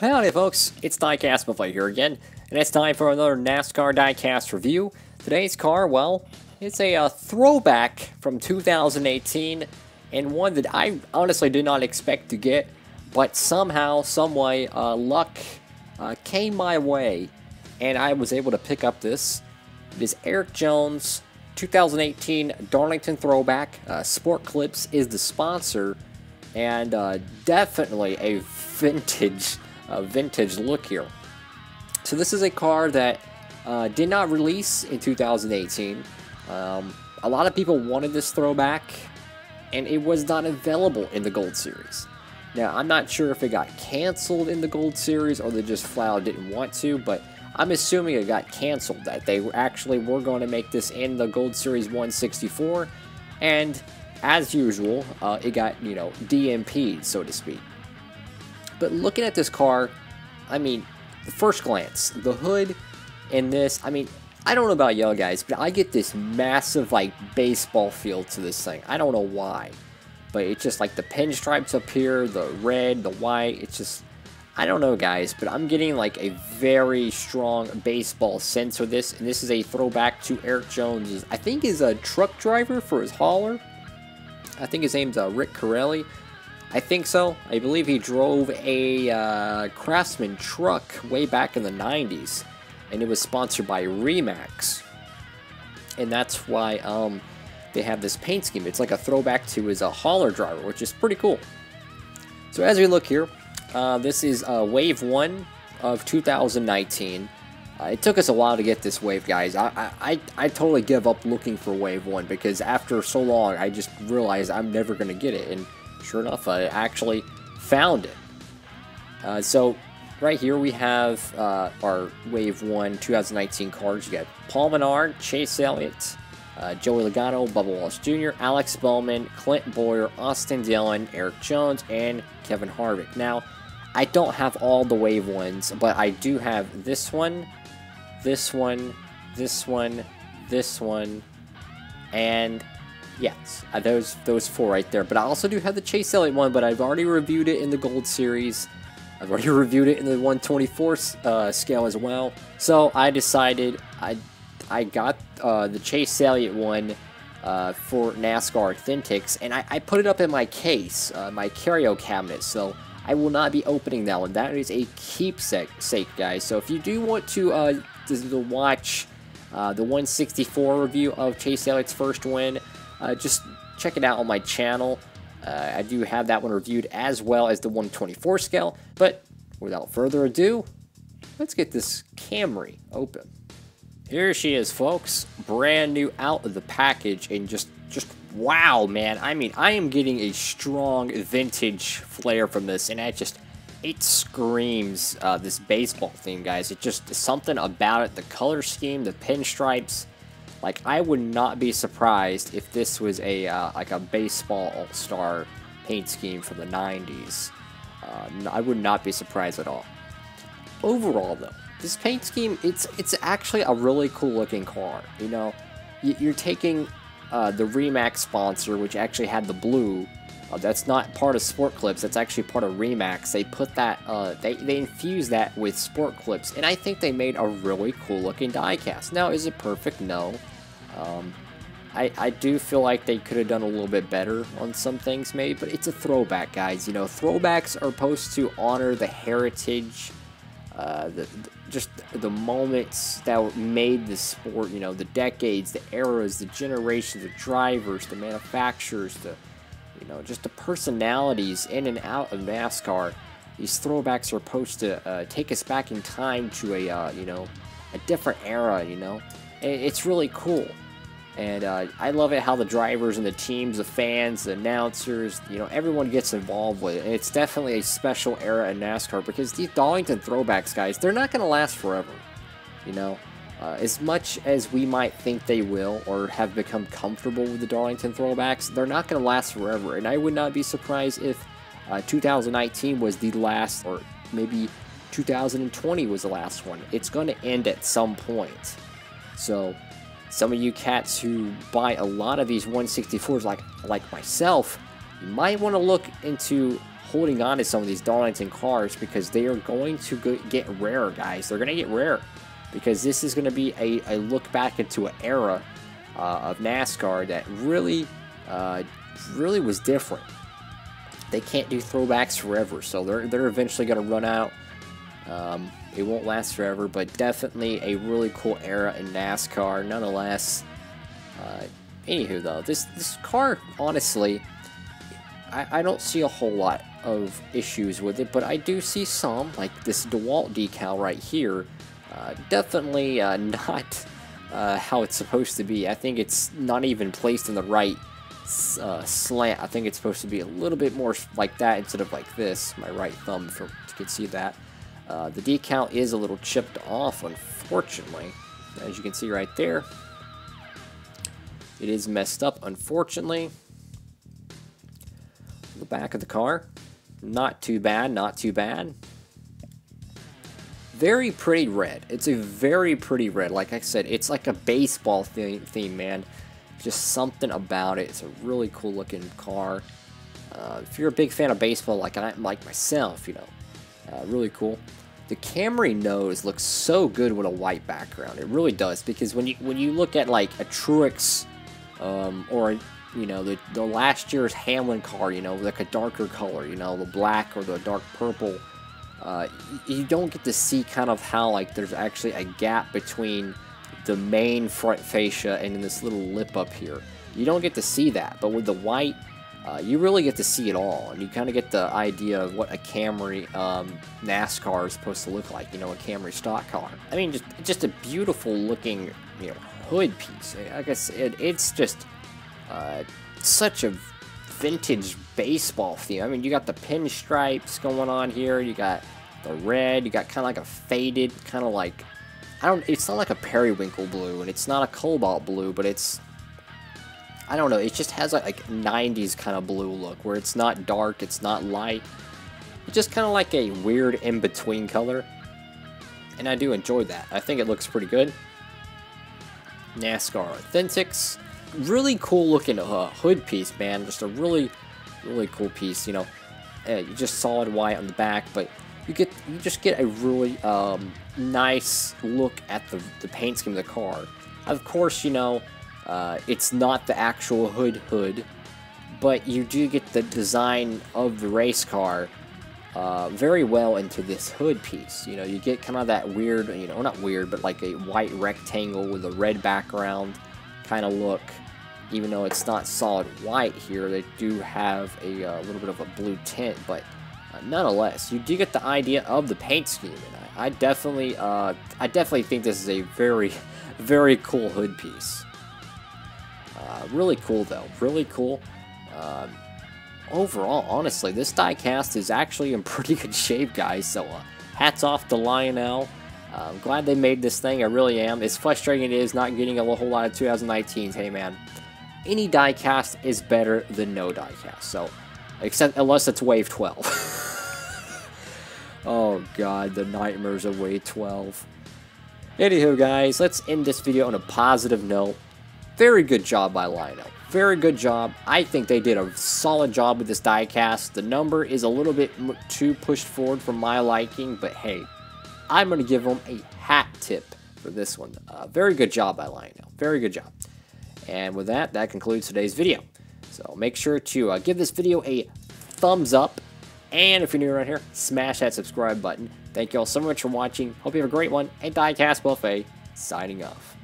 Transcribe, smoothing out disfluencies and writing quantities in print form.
Howdy folks, it's Diecastbuffet here again, and it's time for another NASCAR diecast review. Today's car, well, it's a throwback from 2018, and one that I honestly did not expect to get, but somehow, someway, luck came my way, and I was able to pick up this. It is Erik Jones' 2018 Darlington throwback. Sport Clips is the sponsor, and definitely a vintage look here. So this is a car that did not release in 2018. A lot of people wanted this throwback, and it was not available in the Gold Series. Now, I'm not sure if it got canceled in the Gold Series or they just flat out didn't want to, but I'm assuming it got canceled, that they actually were going to make this in the Gold Series 164, and as usual, it got, DMP'd, so to speak. But looking at this car, I mean, the first glance, the hood in this, I mean, I don't know about y'all guys, but I get this massive, baseball feel to this thing. I don't know why, but it's just like the pinstripes up here, the red, the white, it's just, I don't know guys, but I'm getting a very strong baseball sense with this, and this is a throwback to Erik Jones', I think is a truck driver for his hauler. I think his name's Rick Corelli. I think so. I believe he drove a Craftsman truck way back in the 90s, and it was sponsored by Remax, and that's why they have this paint scheme. It's like a throwback to his hauler driver, which is pretty cool. So as we look here, this is Wave 1 of 2019. It took us a while to get this wave, guys. I totally give up looking for Wave 1 because after so long, I just realized I'm never going to get it, and sure enough, I actually found it. So right here we have our Wave 1 2019 cars. You got Paul Menard, Chase Elliott, Joey Logano, Bubba Wallace Jr., Alex Bowman, Clint Boyer, Austin Dillon, Erik Jones, and Kevin Harvick. Now, I don't have all the Wave 1s, but I do have this one, this one, this one, this one, and yes, those four right there. But I also do have the Chase Elliott one, but I've already reviewed it in the Gold Series. I've already reviewed it in the 124 scale as well. So I decided I got the Chase Elliott one for NASCAR Authentics, and I put it up in my case, my curio cabinet. So I will not be opening that one. That is a keepsake, guys. So if you do want to watch the 164 review of Chase Elliott's first win, just check it out on my channel. I do have that one reviewed as well as the 124 scale. But without further ado, let's get this Camry open. Here she is, folks. Brand new out of the package, and just wow, man. I mean, I am getting a strong vintage flair from this, and it screams this baseball theme, guys. It just something about it, the color scheme, the pinstripes. I would not be surprised if this was a baseball all-star paint scheme from the 90s. I would not be surprised at all. Overall, though, this paint scheme, it's actually a really cool looking car. You're taking the Remax sponsor, which actually had the blue. That's not part of Sport Clips. That's actually part of Remax. They put that, they infused that with Sport Clips, and I think they made a really cool looking diecast. Now, is it perfect? No. I do feel like they could have done a little bit better on some things maybe, but it's a throwback, guys. Throwbacks are supposed to honor the heritage, just the moments that made the sport, the decades, the eras, the generations, the drivers, the manufacturers, just the personalities in and out of NASCAR. These throwbacks are supposed to take us back in time to a different era. It's really cool, and I love it how the drivers and the teams, the fans, the announcers, everyone gets involved with it. And it's definitely a special era in NASCAR because these Darlington throwbacks, guys, they're not going to last forever. As much as we might think they will or have become comfortable with the Darlington throwbacks, they're not going to last forever. And I would not be surprised if 2019 was the last, or maybe 2020 was the last one. It's going to end at some point. So some of you cats who buy a lot of these 164s like myself, you might want to look into holding on to some of these Darlington cars because they are going to get rare, guys. They're going to get rare because this is going to be a look back into an era of NASCAR that really was different. They can't do throwbacks forever, so they're eventually going to run out. It won't last forever, but definitely a really cool era in NASCAR nonetheless. Anywho, though, this car, honestly, I don't see a whole lot of issues with it, but I do see some, like this DeWalt decal right here. Definitely not how it's supposed to be. I think it's not even placed in the right slant. I think it's supposed to be a little bit more like that instead of like this. My right thumb, if you can see that. The decal is a little chipped off, unfortunately. As you can see right there. It is messed up, unfortunately. The back of the car, not too bad, not too bad. Very pretty red. It's a very pretty red. Like I said, it's like a baseball theme, man. Just something about it. It's a really cool looking car. If you're a big fan of baseball, like myself, you know, really cool. The Camry nose looks so good with a white background. It really does, because when you look at like a Truex, or you know, the last year's Hamlin car, you know, like a darker color, you know, the black or the dark purple, you don't get to see kind of how, like, there's actually a gap between the main front fascia and this little lip up here. You don't get to see that, but with the white, you really get to see it all, and you kind of get the idea of what a Camry NASCAR is supposed to look like, you know, a Camry stock car. I mean, just a beautiful looking, you know, hood piece. Like I said, it's just such a vintage baseball theme. I mean, you got the pinstripes going on here, you got the red, you got kind of like a faded, kind of like, it's not like a periwinkle blue, and it's not a cobalt blue, but it's, I don't know, it just has like 90s kind of blue look, where it's not dark, it's not light. It's just kind of like a weird in-between color, and I do enjoy that. I think it looks pretty good. NASCAR Authentics. Really cool looking hood piece, man. Just a really cool piece, you know. You just solid white on the back, but you just get a really nice look at the paint scheme of the car. Of course, you know, it's not the actual hood, but you do get the design of the race car very well into this hood piece. You know, you get kind of that weird, you know, not weird, but like a white rectangle with a red background kind of look. Even though it's not solid white here, they do have a little bit of a blue tint, but nonetheless, you do get the idea of the paint scheme, and I definitely think this is a very cool hood piece. Really cool though, really cool. Overall, honestly, this diecast is actually in pretty good shape, guys. So hats off to Lionel. I'm glad they made this thing. I really am. As frustrating it is not getting a whole lot of 2019s, hey man, any diecast is better than no diecast. So, unless it's Wave 12. Oh god, the nightmares of Wave 12. Anywho, guys, let's end this video on a positive note. Very good job by Lionel. Very good job. I think they did a solid job with this diecast. The number is a little bit too pushed forward for my liking, but hey, I'm going to give them a hat tip for this one. Very good job by Lionel. Very good job. And with that, that concludes today's video. So make sure to give this video a thumbs up. And if you're new around here, smash that subscribe button. Thank you all so much for watching. Hope you have a great one. And Diecastbuffet, signing off.